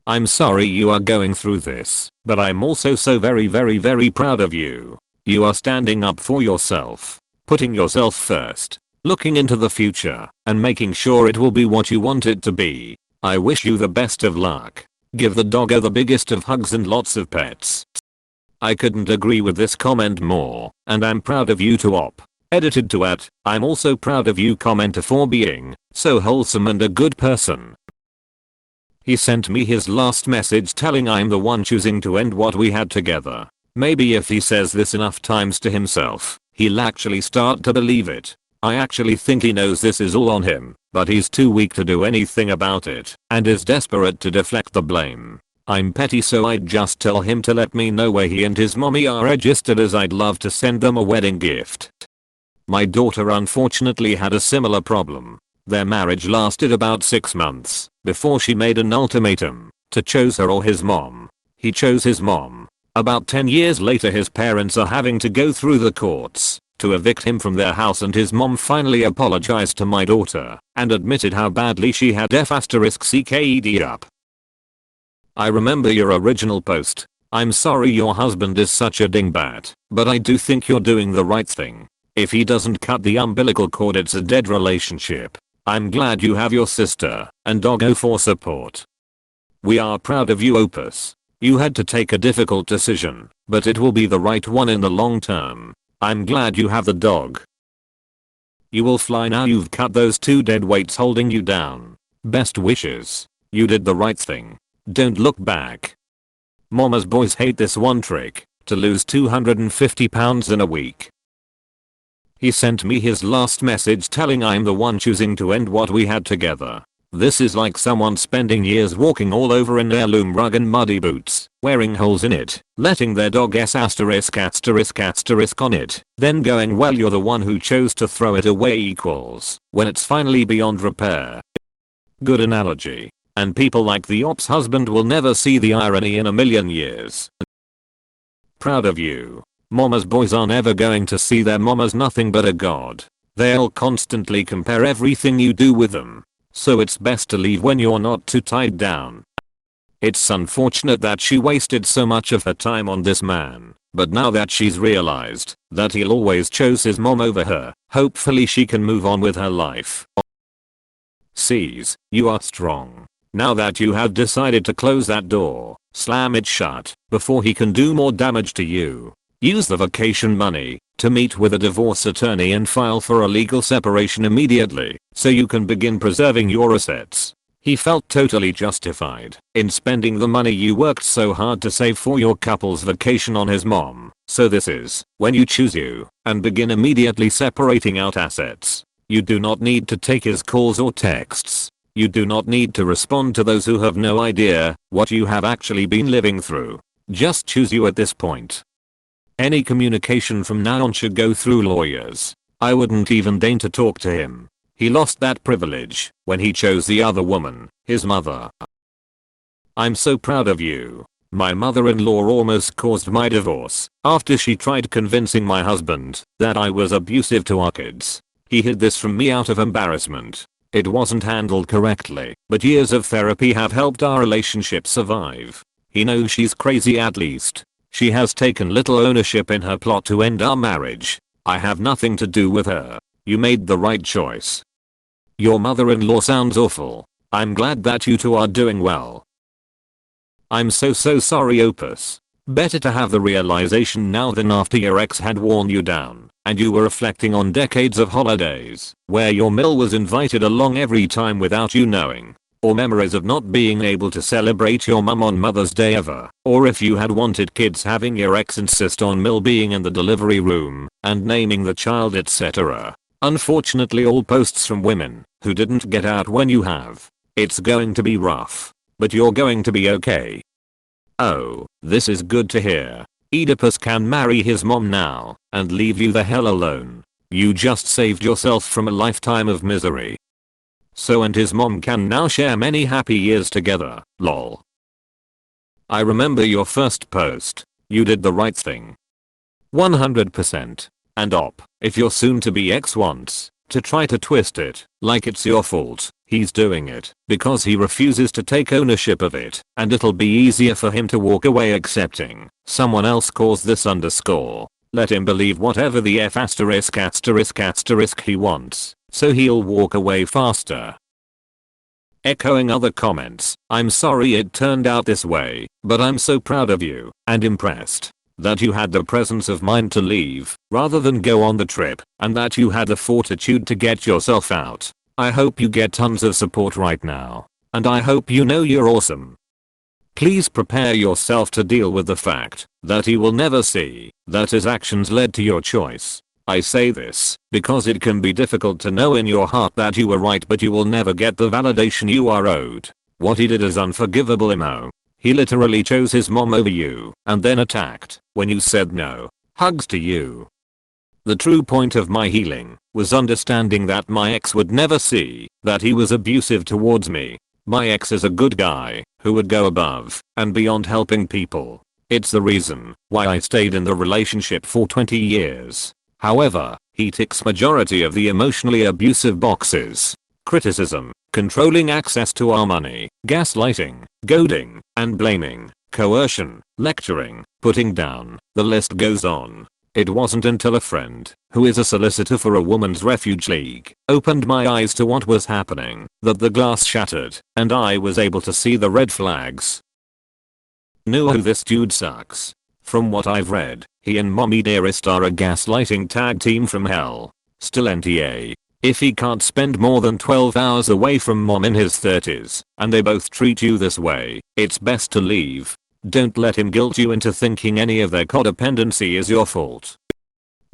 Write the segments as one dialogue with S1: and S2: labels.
S1: I'm sorry you are going through this, but I'm also so very proud of you. You are standing up for yourself, putting yourself first, looking into the future, and making sure it will be what you want it to be. I wish you the best of luck. Give the doggo the biggest of hugs and lots of pets. I couldn't agree with this comment more, and I'm proud of you to op. Edited to add, I'm also proud of you commenter for being so wholesome and a good person. He sent me his last message telling I'm the one choosing to end what we had together. Maybe if he says this enough times to himself, he'll actually start to believe it. I actually think he knows this is all on him, but he's too weak to do anything about it, and is desperate to deflect the blame. I'm petty, so I'd just tell him to let me know where he and his mommy are registered, as I'd love to send them a wedding gift. My daughter unfortunately had a similar problem. Their marriage lasted about 6 months before she made an ultimatum to choose her or his mom. He chose his mom. About 10 years later his parents are having to go through the courts to evict him from their house, and his mom finally apologized to my daughter and admitted how badly she had f***ed up. I remember your original post. I'm sorry your husband is such a dingbat, but I do think you're doing the right thing. If he doesn't cut the umbilical cord, it's a dead relationship. I'm glad you have your sister and doggo for support. We are proud of you, Opus. You had to take a difficult decision, but it will be the right one in the long term. I'm glad you have the dog. You will fly now you've cut those 2 dead weights holding you down. Best wishes. You did the right thing. Don't look back. Mama's boys hate this one trick, to lose 250 pounds in a week. He sent me his last message telling I'm the one choosing to end what we had together. This is like someone spending years walking all over an heirloom rug and muddy boots, wearing holes in it, letting their dog s*** on it, then going, well, you're the one who chose to throw it away equals, when it's finally beyond repair. Good analogy. And people like the op's husband will never see the irony in a million years. Proud of you. Mama's boys are never going to see their mom as nothing but a god. They'll constantly compare everything you do with them. So it's best to leave when you're not too tied down. It's unfortunate that she wasted so much of her time on this man, but now that she's realized that he'll always choose his mom over her, hopefully she can move on with her life. Sees, you are strong. Now that you have decided to close that door, slam it shut before he can do more damage to you. Use the vacation money to meet with a divorce attorney and file for a legal separation immediately so you can begin preserving your assets. He felt totally justified in spending the money you worked so hard to save for your couple's vacation on his mom. So this is when you choose you and begin immediately separating out assets. You do not need to take his calls or texts. You do not need to respond to those who have no idea what you have actually been living through. Just choose you at this point. Any communication from now on should go through lawyers. I wouldn't even deign to talk to him. He lost that privilege when he chose the other woman, his mother. I'm so proud of you. My mother-in-law almost caused my divorce after she tried convincing my husband that I was abusive to our kids. He hid this from me out of embarrassment. It wasn't handled correctly, but years of therapy have helped our relationship survive. He knows she's crazy, at least. She has taken little ownership in her plot to end our marriage. I have nothing to do with her. You made the right choice. Your mother-in-law sounds awful. I'm glad that you two are doing well. I'm so sorry, Opus. Better to have the realization now than after your ex had worn you down and you were reflecting on decades of holidays where your mill was invited along every time without you knowing. Or memories of not being able to celebrate your mum on Mother's Day ever, or if you had wanted kids, having your ex insist on Mill being in the delivery room and naming the child, etc. Unfortunately, all posts from women who didn't get out when you have. It's going to be rough, but you're going to be okay. Oh, this is good to hear. Oedipus can marry his mom now and leave you the hell alone. You just saved yourself from a lifetime of misery. So and his mom can now share many happy years together, lol. I remember your first post. You did the right thing. 100%. And op, if your soon to be ex wants to try to twist it like it's your fault. He's doing it because he refuses to take ownership of it, and it'll be easier for him to walk away accepting someone else caused this underscore. Let him believe whatever the F asterisk asterisk asterisk he wants, so he'll walk away faster. Echoing other comments, I'm sorry it turned out this way, but I'm so proud of you and impressed that you had the presence of mind to leave rather than go on the trip, and that you had the fortitude to get yourself out. I hope you get tons of support right now, and I hope you know you're awesome. Please prepare yourself to deal with the fact that he will never see that his actions led to your choice. I say this because it can be difficult to know in your heart that you were right, but you will never get the validation you are owed. What he did is unforgivable, Imo. He literally chose his mom over you and then attacked when you said no. Hugs to you. The true point of my healing was understanding that my ex would never see that he was abusive towards me. My ex is a good guy who would go above and beyond helping people. It's the reason why I stayed in the relationship for 20 years. However, he ticks majority of the emotionally abusive boxes. Criticism, controlling access to our money, gaslighting, goading, and blaming, coercion, lecturing, putting down, the list goes on. It wasn't until a friend, who is a solicitor for a woman's refuge league, opened my eyes to what was happening, that the glass shattered, and I was able to see the red flags. No, this dude sucks. From what I've read, he and Mommy Dearest are a gaslighting tag team from hell. Still NTA. If he can't spend more than 12 hours away from mom in his 30s, and they both treat you this way, it's best to leave. Don't let him guilt you into thinking any of their codependency is your fault.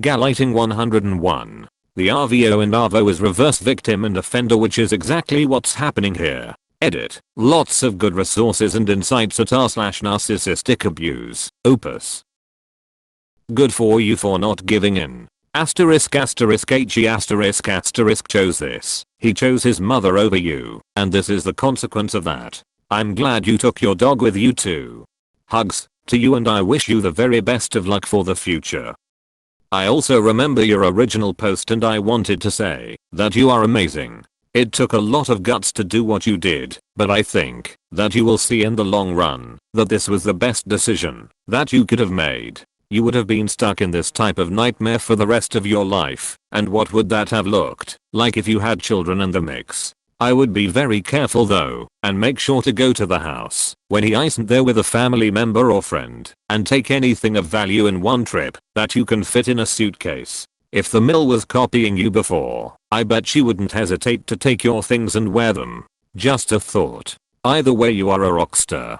S1: Gaslighting 101. The RVO and ARVO is reverse victim and offender, which is exactly what's happening here. Edit. Lots of good resources and insights at r/narcissistic abuse. Opus. Good for you for not giving in. Asterisk asterisk he asterisk asterisk chose this. He chose his mother over you, and this is the consequence of that. I'm glad you took your dog with you too. Hugs to you, and I wish you the very best of luck for the future. I also remember your original post, and I wanted to say that you are amazing. It took a lot of guts to do what you did, but I think that you will see in the long run that this was the best decision that you could have made. You would have been stuck in this type of nightmare for the rest of your life, and what would that have looked like if you had children in the mix? I would be very careful though, and make sure to go to the house when he isn't there with a family member or friend, and take anything of value in one trip that you can fit in a suitcase. If the mill was copying you before, I bet she wouldn't hesitate to take your things and wear them. Just a thought. Either way, you are a rockstar.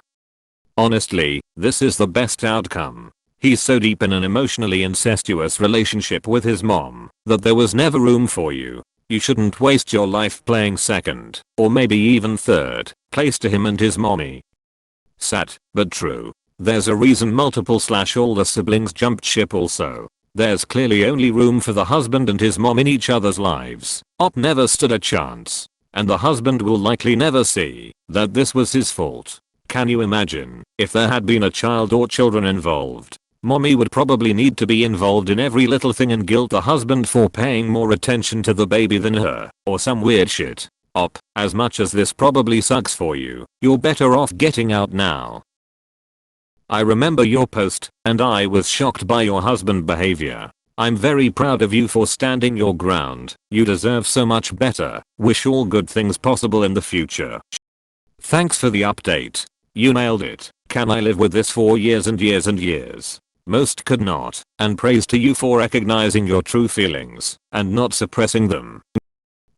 S1: Honestly, this is the best outcome. He's so deep in an emotionally incestuous relationship with his mom that there was never room for you. You shouldn't waste your life playing second, or maybe even third, place to him and his mommy. Sad, but true. There's a reason multiple/older siblings jumped ship also. There's clearly only room for the husband and his mom in each other's lives. Op never stood a chance. And the husband will likely never see that this was his fault. Can you imagine if there had been a child or children involved? Mommy would probably need to be involved in every little thing and guilt the husband for paying more attention to the baby than her, or some weird shit. Op, as much as this probably sucks for you, you're better off getting out now. I remember your post, and I was shocked by your husband behavior. I'm very proud of you for standing your ground. You deserve so much better. Wish all good things possible in the future. Thanks for the update. You nailed it. Can I live with this for years and years and years? Most could not, and praise to you for recognizing your true feelings and not suppressing them.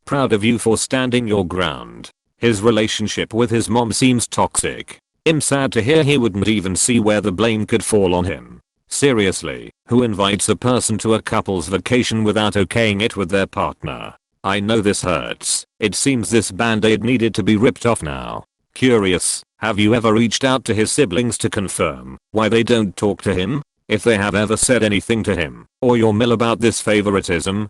S1: Proud of you for standing your ground. His relationship with his mom seems toxic. I'm sad to hear he wouldn't even see where the blame could fall on him. Seriously, who invites a person to a couple's vacation without okaying it with their partner? I know this hurts. It seems this band-aid needed to be ripped off now. Curious, have you ever reached out to his siblings to confirm why they don't talk to him? If they have ever said anything to him or your mill about this favoritism?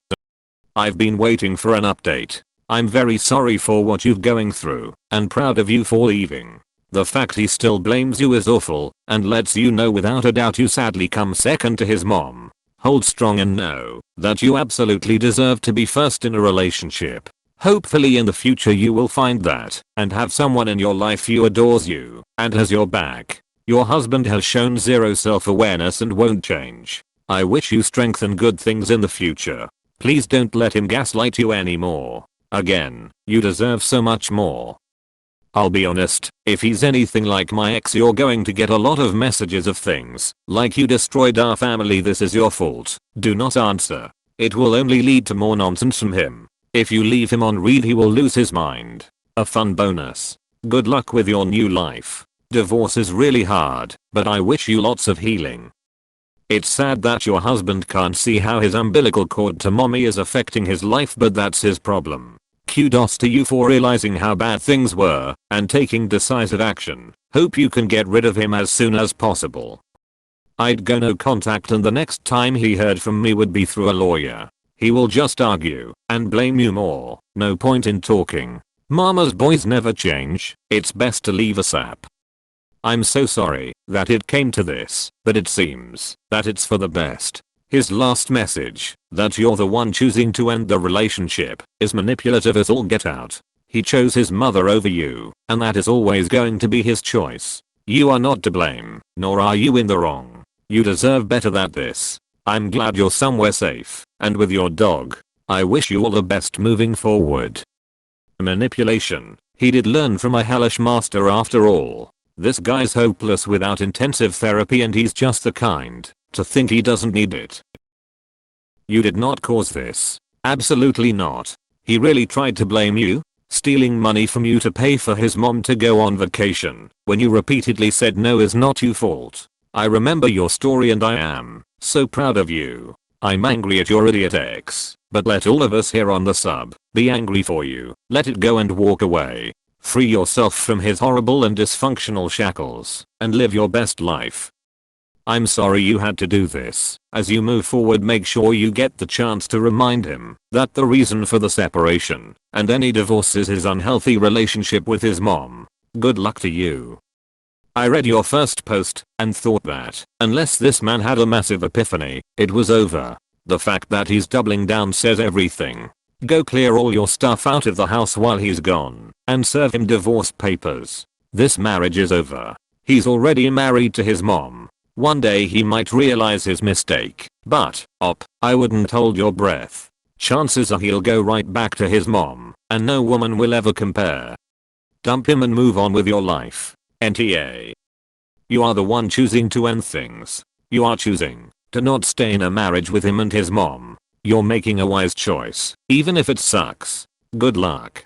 S1: I've been waiting for an update. I'm very sorry for what you're going through and proud of you for leaving. The fact he still blames you is awful and lets you know without a doubt you sadly come second to his mom. Hold strong and know that you absolutely deserve to be first in a relationship. Hopefully in the future you will find that and have someone in your life who adores you and has your back. Your husband has shown zero self-awareness and won't change. I wish you strength and good things in the future. Please don't let him gaslight you anymore. Again, you deserve so much more. I'll be honest, if he's anything like my ex, you're going to get a lot of messages of things like you destroyed our family, this is your fault. Do not answer. It will only lead to more nonsense from him. If you leave him on read, he will lose his mind. A fun bonus. Good luck with your new life. Divorce is really hard, but I wish you lots of healing. It's sad that your husband can't see how his umbilical cord to mommy is affecting his life, but that's his problem. Kudos to you for realizing how bad things were and taking decisive action. Hope you can get rid of him as soon as possible. I'd go no contact, and the next time he heard from me would be through a lawyer. He will just argue and blame you more. No point in talking. Mama's boys never change. It's best to leave ASAP. I'm so sorry that it came to this, but it seems that it's for the best. His last message, that you're the one choosing to end the relationship, is manipulative as all get out. He chose his mother over you, and that is always going to be his choice. You are not to blame, nor are you in the wrong. You deserve better than this. I'm glad you're somewhere safe and with your dog. I wish you all the best moving forward. Manipulation. He did learn from a hellish master after all. This guy's hopeless without intensive therapy, and he's just the kind to think he doesn't need it. You did not cause this. Absolutely not. He really tried to blame you, stealing money from you to pay for his mom to go on vacation when you repeatedly said no is not your fault. I remember your story and I am so proud of you. I'm angry at your idiot ex, but let all of us here on the sub be angry for you. Let it go and walk away. Free yourself from his horrible and dysfunctional shackles and live your best life. I'm sorry you had to do this. As you move forward, make sure you get the chance to remind him that the reason for the separation and any divorce is his unhealthy relationship with his mom. Good luck to you. I read your first post and thought that unless this man had a massive epiphany, it was over. The fact that he's doubling down says everything. Go clear all your stuff out of the house while he's gone and serve him divorce papers. This marriage is over. He's already married to his mom. One day he might realize his mistake, but, I wouldn't hold your breath. Chances are he'll go right back to his mom, and no woman will ever compare. Dump him and move on with your life. NTA. You are the one choosing to end things. You are choosing to not stay in a marriage with him and his mom. You're making a wise choice, even if it sucks. Good luck.